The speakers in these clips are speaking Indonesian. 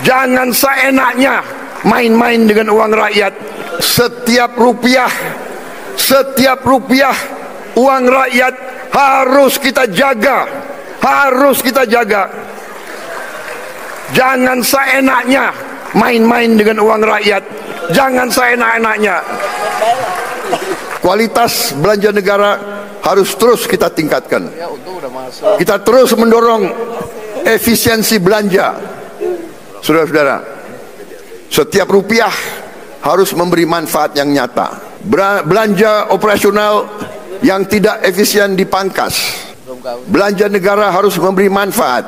Jangan seenaknya main-main dengan uang rakyat. Setiap rupiah uang rakyat harus kita jaga, Jangan seenaknya main-main dengan uang rakyat. Jangan seenak-enaknya. Kualitas belanja negara harus terus kita tingkatkan. Kita terus mendorong efisiensi belanja. Saudara-saudara, setiap rupiah harus memberi manfaat yang nyata. Belanja operasional yang tidak efisien dipangkas. Belanja negara harus memberi manfaat,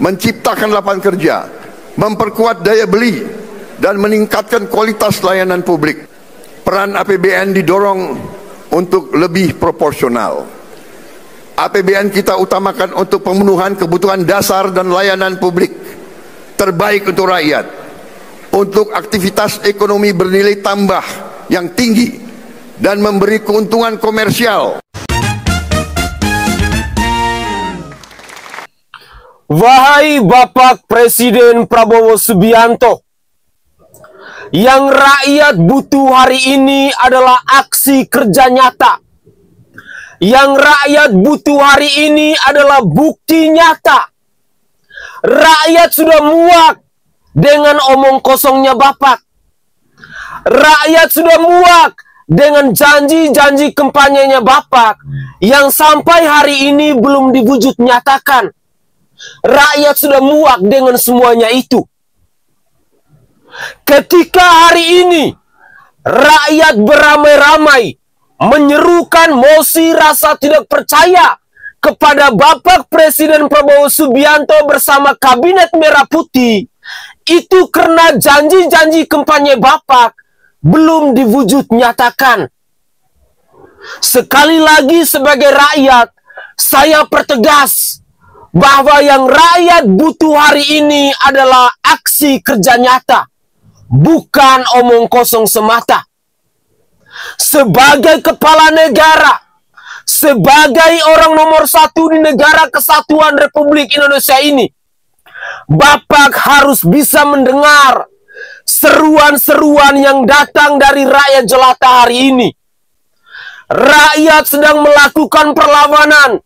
menciptakan lapangan kerja, memperkuat daya beli, dan meningkatkan kualitas layanan publik. Peran APBN didorong untuk lebih proporsional. APBN kita utamakan untuk pemenuhan kebutuhan dasar dan layanan publik terbaik untuk rakyat, untuk aktivitas ekonomi bernilai tambah yang tinggi dan memberi keuntungan komersial. Wahai Bapak Presiden Prabowo Subianto, yang rakyat butuh hari ini adalah aksi kerja nyata. Yang rakyat butuh hari ini adalah bukti nyata. Rakyat sudah muak dengan omong kosongnya Bapak. Rakyat sudah muak dengan janji-janji kampanyenya Bapak yang sampai hari ini belum diwujud nyatakan. Rakyat sudah muak dengan semuanya itu. Ketika hari ini rakyat beramai-ramai menyerukan mosi rasa tidak percaya kepada Bapak Presiden Prabowo Subianto bersama Kabinet Merah Putih, itu karena janji-janji kampanye Bapak belum diwujud nyatakan. Sekali lagi sebagai rakyat, saya pertegas bahwa yang rakyat butuh hari ini adalah aksi kerja nyata, bukan omong kosong semata. Sebagai kepala negara, sebagai orang nomor 1 di negara kesatuan Republik Indonesia ini, Bapak harus bisa mendengar seruan-seruan yang datang dari rakyat jelata hari ini. Rakyat sedang melakukan perlawanan.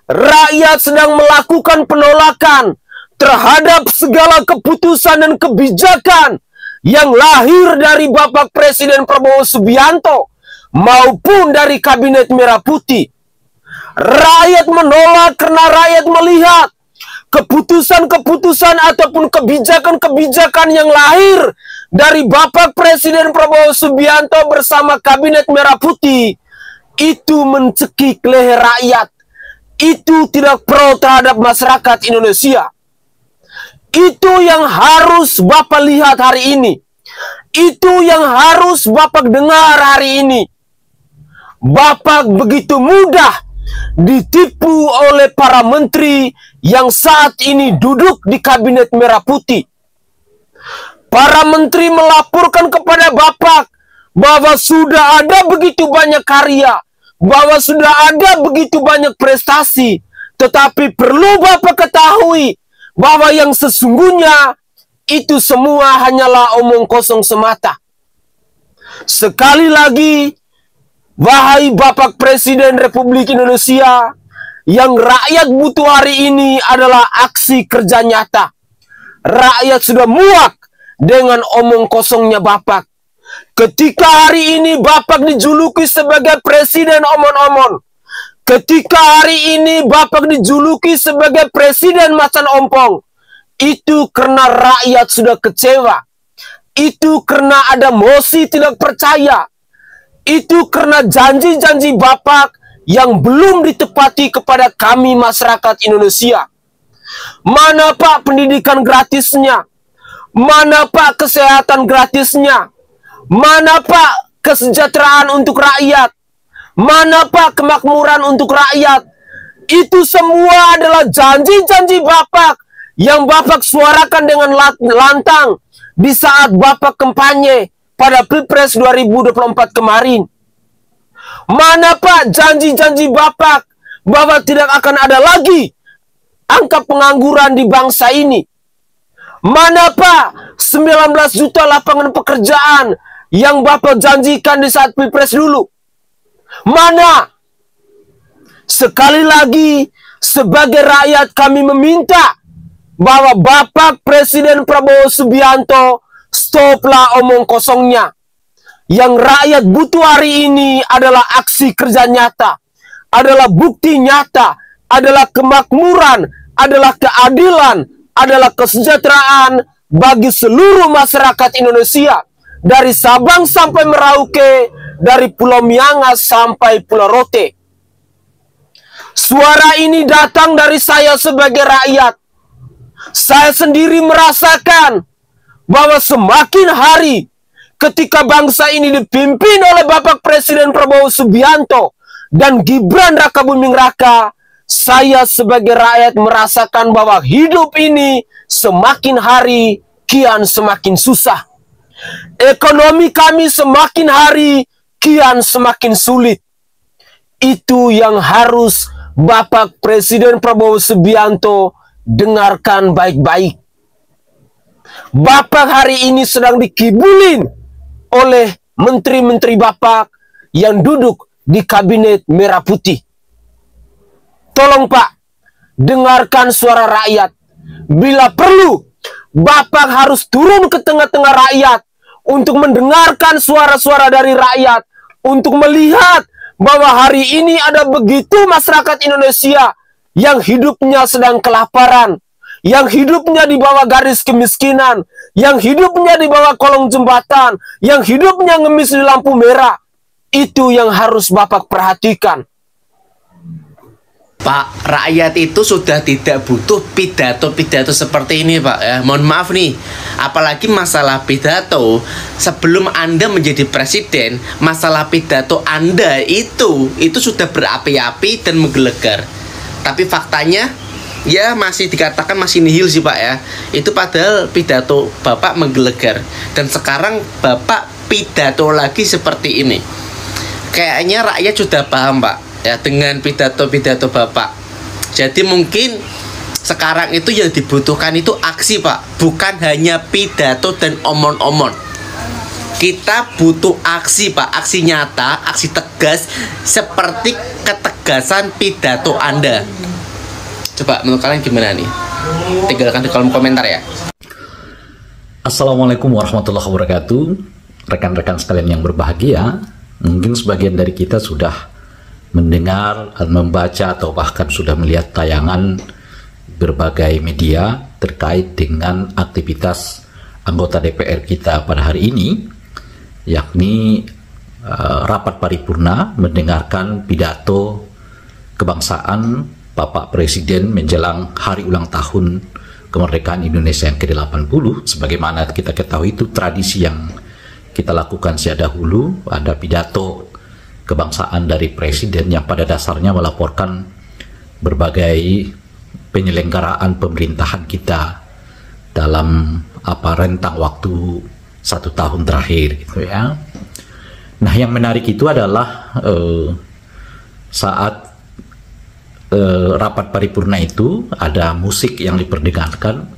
Rakyat sedang melakukan penolakan terhadap segala keputusan dan kebijakan yang lahir dari Bapak Presiden Prabowo Subianto maupun dari Kabinet Merah Putih. Rakyat menolak karena rakyat melihat keputusan-keputusan ataupun kebijakan-kebijakan yang lahir dari Bapak Presiden Prabowo Subianto bersama Kabinet Merah Putih itu mencekik leher rakyat. Itu tidak pro terhadap masyarakat Indonesia. Itu yang harus Bapak lihat hari ini. Itu yang harus Bapak dengar hari ini. Bapak begitu mudah ditipu oleh para menteri yang saat ini duduk di Kabinet Merah Putih. Para menteri melaporkan kepada Bapak bahwa sudah ada begitu banyak karya, bahwa sudah ada begitu banyak prestasi. Tetapi perlu Bapak ketahui bahwa yang sesungguhnya itu semua hanyalah omong kosong semata. Sekali lagi, wahai Bapak Presiden Republik Indonesia, yang rakyat butuh hari ini adalah aksi kerja nyata. Rakyat sudah muak dengan omong kosongnya Bapak. Ketika hari ini Bapak dijuluki sebagai presiden omon-omon, ketika hari ini Bapak dijuluki sebagai presiden macan ompong, itu karena rakyat sudah kecewa. Itu karena ada mosi tidak percaya. Itu karena janji-janji Bapak yang belum ditepati kepada kami masyarakat Indonesia. Mana Pak pendidikan gratisnya? Mana Pak kesehatan gratisnya? Mana Pak kesejahteraan untuk rakyat? Mana Pak kemakmuran untuk rakyat? Itu semua adalah janji-janji Bapak yang Bapak suarakan dengan lantang di saat Bapak kampanye pada Pilpres 2024 kemarin. Mana Pak janji-janji Bapak bahwa tidak akan ada lagi angka pengangguran di bangsa ini? Mana Pak 19 juta lapangan pekerjaan yang Bapak janjikan di saat Pilpres dulu? Mana? Sekali lagi, sebagai rakyat kami meminta bahwa Bapak Presiden Prabowo Subianto stoplah omong kosongnya. Yang rakyat butuh hari ini adalah aksi kerja nyata, adalah bukti nyata, adalah kemakmuran, adalah keadilan, adalah kesejahteraan bagi seluruh masyarakat Indonesia, dari Sabang sampai Merauke, dari Pulau Miangas sampai Pulau Rote. Suara ini datang dari saya sebagai rakyat. Saya sendiri merasakan bahwa semakin hari ketika bangsa ini dipimpin oleh Bapak Presiden Prabowo Subianto dan Gibran Rakabuming Raka, saya sebagai rakyat merasakan bahwa hidup ini semakin hari kian semakin susah. Ekonomi kami semakin hari kian semakin sulit. Itu yang harus Bapak Presiden Prabowo Subianto dengarkan baik-baik. Bapak hari ini sedang dikibulin oleh menteri-menteri Bapak yang duduk di kabinet merah putih. Tolong Pak, dengarkan suara rakyat. Bila perlu, Bapak harus turun ke tengah-tengah rakyat untuk mendengarkan suara-suara dari rakyat, untuk melihat bahwa hari ini ada begitu masyarakat Indonesia yang hidupnya sedang kelaparan, yang hidupnya di bawah garis kemiskinan, yang hidupnya di bawah kolong jembatan, yang hidupnya ngemis di lampu merah. Itu yang harus Bapak perhatikan. Pak, rakyat itu sudah tidak butuh pidato-pidato seperti ini, Pak. Ya, mohon maaf nih, apalagi masalah pidato. Sebelum Anda menjadi presiden, masalah pidato Anda itu sudah berapi-api dan menggelegar. Tapi faktanya, ya masih dikatakan masih nihil sih, Pak ya. Itu padahal pidato Bapak menggelegar. Dan sekarang Bapak pidato lagi seperti ini. Kayaknya rakyat sudah paham, Pak, ya, dengan pidato-pidato Bapak. Jadi mungkin sekarang itu yang dibutuhkan itu aksi, Pak, bukan hanya pidato dan omon-omon. Kita butuh aksi, Pak, aksi nyata, aksi tegas seperti ketegasan pidato Anda. Coba menurut kalian gimana nih? Tinggalkan di kolom komentar ya. Assalamualaikum warahmatullahi wabarakatuh. Rekan-rekan sekalian yang berbahagia, mungkin sebagian dari kita sudah mendengar, membaca, atau bahkan sudah melihat tayangan berbagai media terkait dengan aktivitas anggota DPR kita pada hari ini, yakni rapat paripurna mendengarkan pidato kebangsaan Bapak Presiden menjelang hari ulang tahun kemerdekaan Indonesia yang ke-80. Sebagaimana kita ketahui, itu tradisi yang kita lakukan sejak dahulu. Ada pidato kebangsaan dari Presiden yang pada dasarnya melaporkan berbagai penyelenggaraan pemerintahan kita dalam rentang waktu 1 tahun terakhir, gitu ya. Nah, yang menarik itu adalah saat rapat paripurna itu ada musik yang diperdengarkan,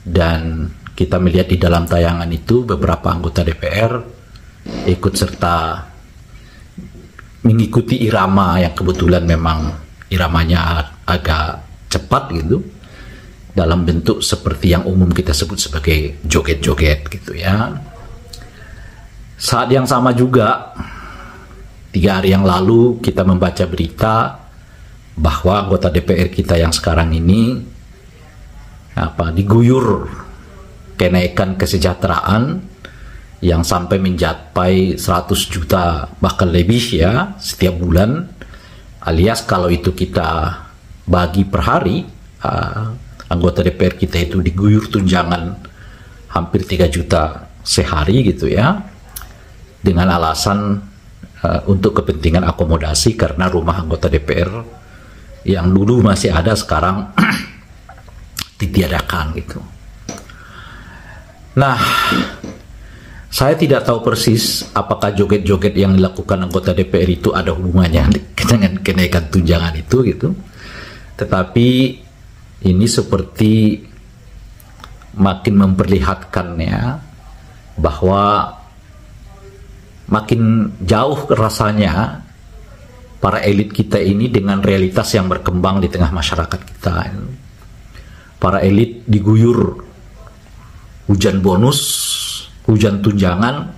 dan kita melihat di dalam tayangan itu beberapa anggota DPR ikut serta mengikuti irama yang kebetulan memang iramanya agak cepat gitu, dalam bentuk seperti yang umum kita sebut sebagai joget-joget gitu ya. Saat yang sama juga 3 hari yang lalu kita membaca berita bahwa anggota DPR kita yang sekarang ini diguyur kenaikan kesejahteraan yang sampai mencapai 100 juta bahkan lebih ya setiap bulan, alias kalau itu kita bagi per hari, anggota DPR kita itu diguyur tunjangan hampir 3 juta sehari gitu ya, dengan alasan untuk kepentingan akomodasi karena rumah anggota DPR yang dulu masih ada sekarang ditiadakan gitu. Nah, saya tidak tahu persis apakah joget-joget yang dilakukan anggota DPR itu ada hubungannya dengan kenaikan tunjangan itu gitu. Tetapi ini seperti makin memperlihatkan ya bahwa makin jauh rasanya para elit kita ini dengan realitas yang berkembang di tengah masyarakat kita. Para elit diguyur hujan bonus, hujan tunjangan,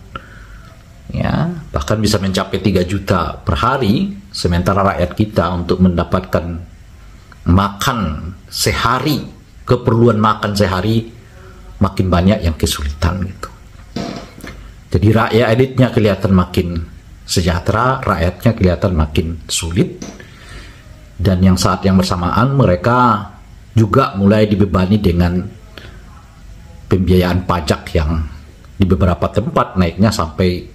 ya bahkan bisa mencapai 3 juta per hari, sementara rakyat kita untuk mendapatkan makan sehari, keperluan makan sehari makin banyak yang kesulitan gitu. Jadi rakyat elitnya kelihatan makin sejahtera, rakyatnya kelihatan makin sulit, dan yang saat yang bersamaan mereka juga mulai dibebani dengan pembiayaan pajak yang di beberapa tempat naiknya sampai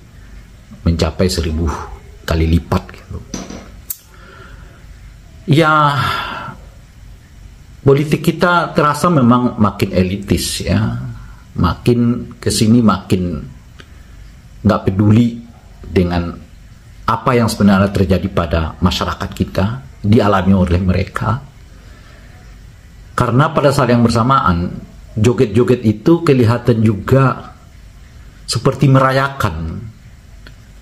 mencapai 1000 kali lipat gitu. Ya, politik kita terasa memang makin elitis ya, makin kesini makin nggak peduli dengan apa yang sebenarnya terjadi pada masyarakat kita, dialami oleh mereka. Karena pada saat yang bersamaan, joget-joget itu kelihatan juga seperti merayakan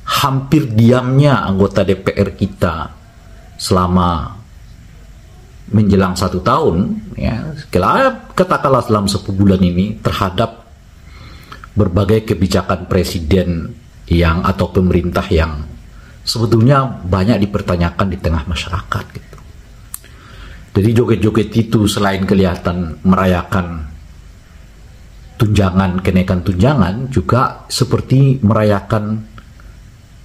hampir diamnya anggota DPR kita selama menjelang 1 tahun, ya, katakanlah dalam 10 bulan ini terhadap berbagai kebijakan presiden yang atau pemerintah yang sebetulnya banyak dipertanyakan di tengah masyarakat gitu. Jadi joget-joget itu selain kelihatan merayakan tunjangan, kenaikan tunjangan, juga seperti merayakan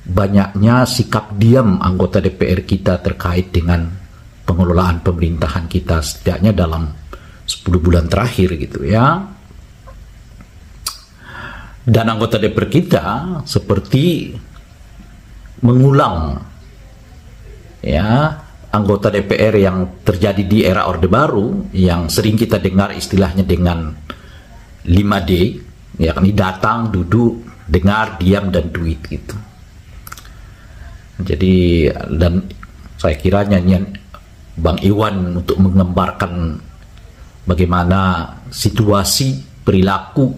banyaknya sikap diam anggota DPR kita terkait dengan pengelolaan pemerintahan kita setidaknya dalam 10 bulan terakhir gitu ya. Dan anggota DPR kita seperti mengulang ya anggota DPR yang terjadi di era Orde Baru yang sering kita dengar istilahnya dengan 5D, yakni datang, duduk, dengar, diam, dan duit gitu. Jadi, dan saya kira nyanyian Bang Iwan untuk menggambarkan bagaimana situasi perilaku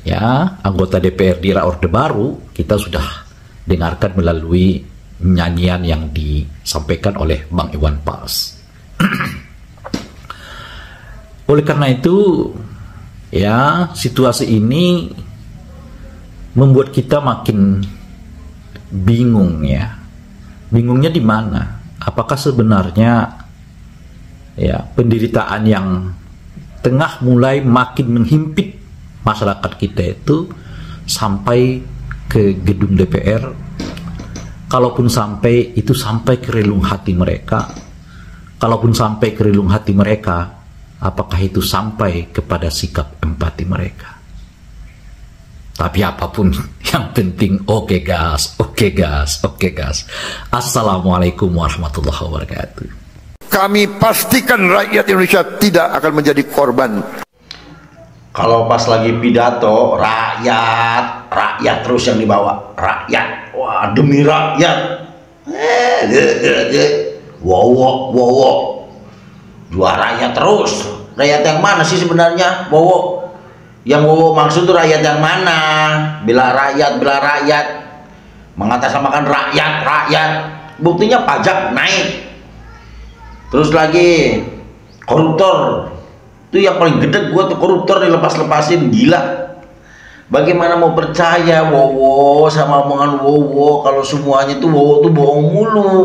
ya anggota DPR di era Orde Baru kita sudah dengarkan melalui nyanyian yang disampaikan oleh Bang Iwan Fals. Oleh karena itu ya situasi ini membuat kita makin bingung ya. Bingungnya di mana? Apakah sebenarnya ya penderitaan yang tengah mulai makin menghimpit masyarakat kita itu sampai ke gedung DPR? Kalaupun sampai itu sampai ke relung hati mereka, kalaupun sampai ke relung hati mereka, apakah itu sampai kepada sikap empati mereka? Tapi apapun yang penting oke gas, oke gas, oke gas. Assalamualaikum warahmatullahi wabarakatuh. Kami pastikan rakyat Indonesia tidak akan menjadi korban. Kalau pas lagi pidato, rakyat terus yang dibawa, rakyat, wah demi rakyat, wowo, dua rakyat terus. Rakyat yang mana sih sebenarnya, wowo? Yang wowo maksud tuh rakyat yang mana? Bela rakyat, mengatasnamakan rakyat. Buktinya pajak naik, terus lagi koruptor. Itu yang paling gede gua tuh, koruptor dilepas-lepasin, gila. Bagaimana mau percaya wowo sama omongan wowo kalau semuanya tuh wowo tuh bohong mulu.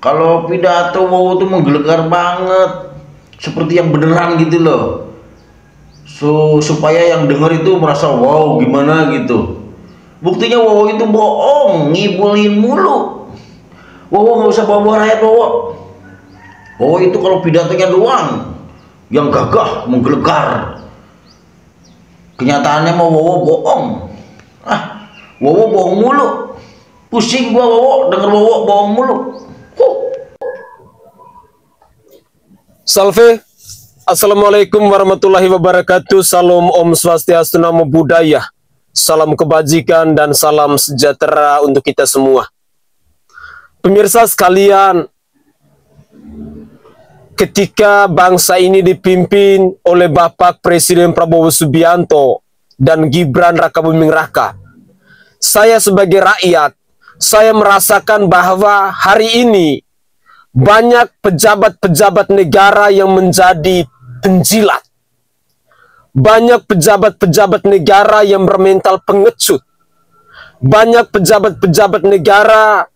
Kalau pidato wowo tuh menggelegar banget, seperti yang beneran gitu loh. Supaya yang denger itu merasa wow gimana gitu. Buktinya wowo itu bohong, ngibulin mulu. Wowo nggak usah bawa rakyat wowo. Wowo itu kalau pidatonya doang yang gagah menggelegar, kenyataannya mau wowo bohong. Wowo bohong mulu, pusing gua wowo denger wowo bohong mulu. Salve. Assalamualaikum warahmatullahi wabarakatuh. Salam Om Swastiastu, Namo Buddhaya. Salam kebajikan dan salam sejahtera untuk kita semua. Pemirsa sekalian, ketika bangsa ini dipimpin oleh Bapak Presiden Prabowo Subianto dan Gibran Rakabuming Raka. Saya sebagai rakyat, saya merasakan bahwa hari ini banyak pejabat-pejabat negara yang menjadi penjilat. Banyak pejabat-pejabat negara yang bermental pengecut. Banyak pejabat-pejabat negara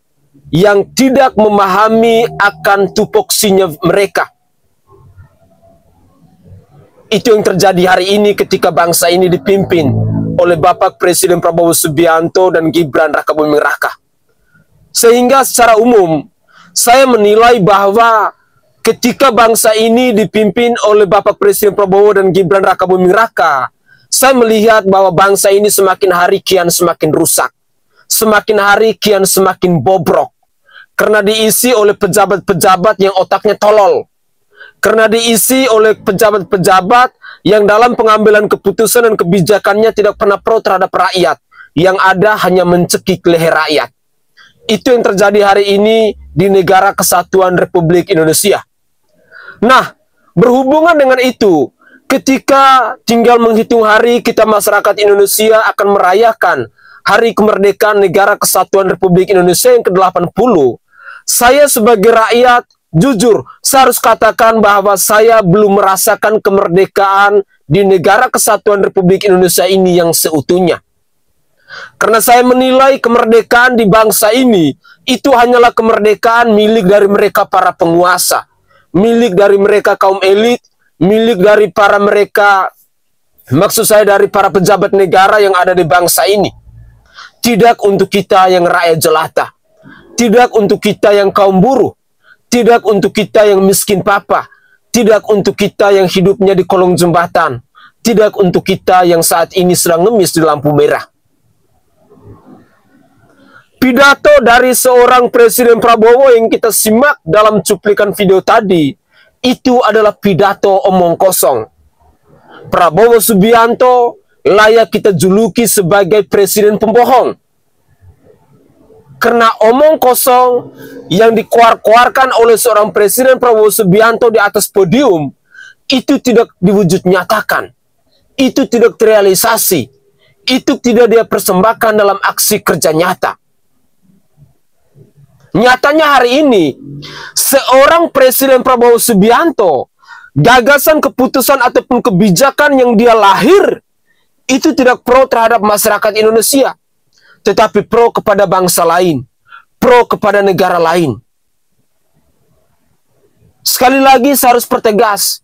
yang tidak memahami akan tupoksinya mereka. Itu yang terjadi hari ini ketika bangsa ini dipimpin oleh Bapak Presiden Prabowo Subianto dan Gibran Rakabuming Raka. Sehingga secara umum, saya menilai bahwa ketika bangsa ini dipimpin oleh Bapak Presiden Prabowo dan Gibran Rakabuming Raka, saya melihat bahwa bangsa ini semakin hari kian semakin rusak. Semakin hari kian semakin bobrok. Karena diisi oleh pejabat-pejabat yang otaknya tolol. Karena diisi oleh pejabat-pejabat yang dalam pengambilan keputusan dan kebijakannya tidak pernah pro terhadap rakyat. Yang ada hanya mencekik leher rakyat. Itu yang terjadi hari ini di negara kesatuan Republik Indonesia. Nah, berhubungan dengan itu, ketika tinggal menghitung hari kita masyarakat Indonesia akan merayakan Hari Kemerdekaan Negara Kesatuan Republik Indonesia yang ke-80, saya sebagai rakyat, jujur, saya harus katakan bahwa saya belum merasakan kemerdekaan di Negara Kesatuan Republik Indonesia ini yang seutuhnya. Karena saya menilai kemerdekaan di bangsa ini, itu hanyalah kemerdekaan milik dari mereka para penguasa, milik dari mereka kaum elit, milik dari para mereka, maksud saya dari para pejabat negara yang ada di bangsa ini. Tidak untuk kita yang rakyat jelata, tidak untuk kita yang kaum buruh, tidak untuk kita yang miskin papa, tidak untuk kita yang hidupnya di kolong jembatan, tidak untuk kita yang saat ini sedang ngemis di lampu merah. Pidato dari seorang Presiden Prabowo yang kita simak dalam cuplikan video tadi, itu adalah pidato omong kosong. Prabowo Subianto layak kita juluki sebagai presiden pembohong. Karena omong kosong yang dikeluarkan oleh seorang Presiden Prabowo Subianto di atas podium, itu tidak diwujud nyatakan. Itu tidak terrealisasi. Itu tidak dia persembahkan dalam aksi kerja nyata. Nyatanya hari ini, seorang Presiden Prabowo Subianto, gagasan, keputusan, ataupun kebijakan yang dia lahir, itu tidak pro terhadap masyarakat Indonesia, tetapi pro kepada bangsa lain, pro kepada negara lain. Sekali lagi saya harus pertegas,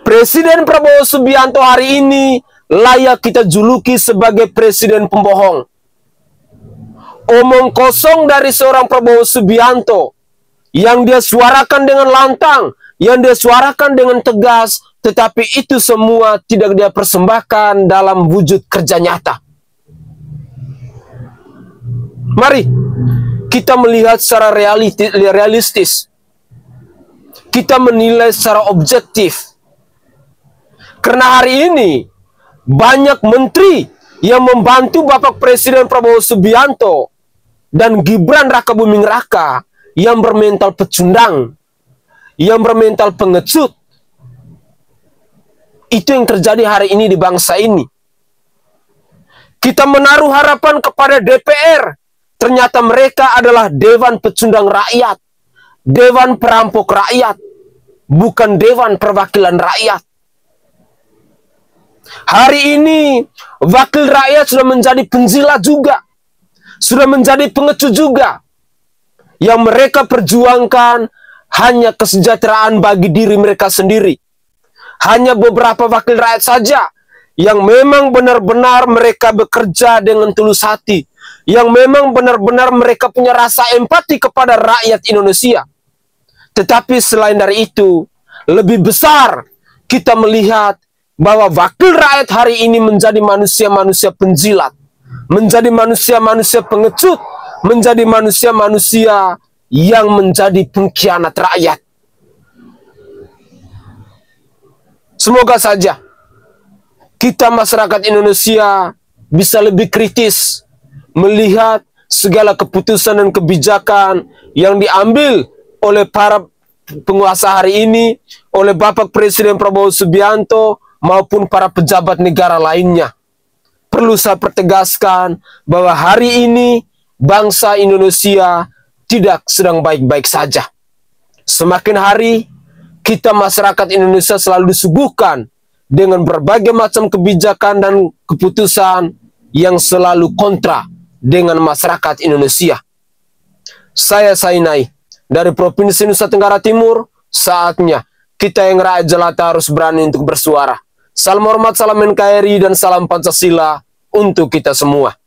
Presiden Prabowo Subianto hari ini layak kita juluki sebagai presiden pembohong. Omong kosong dari seorang Prabowo Subianto yang dia suarakan dengan lantang, yang dia suarakan dengan tegas, tetapi itu semua tidak dia persembahkan dalam wujud kerja nyata. Mari kita melihat secara realistis. Kita menilai secara objektif. Karena hari ini banyak menteri yang membantu Bapak Presiden Prabowo Subianto dan Gibran Rakabuming Raka yang bermental pecundang, yang bermental pengecut. Itu yang terjadi hari ini di bangsa ini. Kita menaruh harapan kepada DPR. Ternyata mereka adalah dewan pecundang rakyat, dewan perampok rakyat, bukan dewan perwakilan rakyat. Hari ini wakil rakyat sudah menjadi penjilat juga, sudah menjadi pengecut juga. Yang mereka perjuangkan hanya kesejahteraan bagi diri mereka sendiri. Hanya beberapa wakil rakyat saja yang memang benar-benar mereka bekerja dengan tulus hati, yang memang benar-benar mereka punya rasa empati kepada rakyat Indonesia. Tetapi selain dari itu, lebih besar kita melihat bahwa wakil rakyat hari ini menjadi manusia-manusia penjilat, menjadi manusia-manusia pengecut, menjadi manusia-manusia yang menjadi pengkhianat rakyat. Semoga saja kita masyarakat Indonesia bisa lebih kritis melihat segala keputusan dan kebijakan yang diambil oleh para penguasa hari ini, oleh Bapak Presiden Prabowo Subianto maupun para pejabat negara lainnya. Perlu saya pertegaskan bahwa hari ini bangsa Indonesia tidak sedang baik-baik saja. Semakin hari kita masyarakat Indonesia selalu disuguhkan dengan berbagai macam kebijakan dan keputusan yang selalu kontra dengan masyarakat Indonesia. Saya Sainai dari Provinsi Nusa Tenggara Timur, saatnya kita yang rakyat jelata harus berani untuk bersuara. Salam hormat, salam NKRI, dan salam Pancasila untuk kita semua.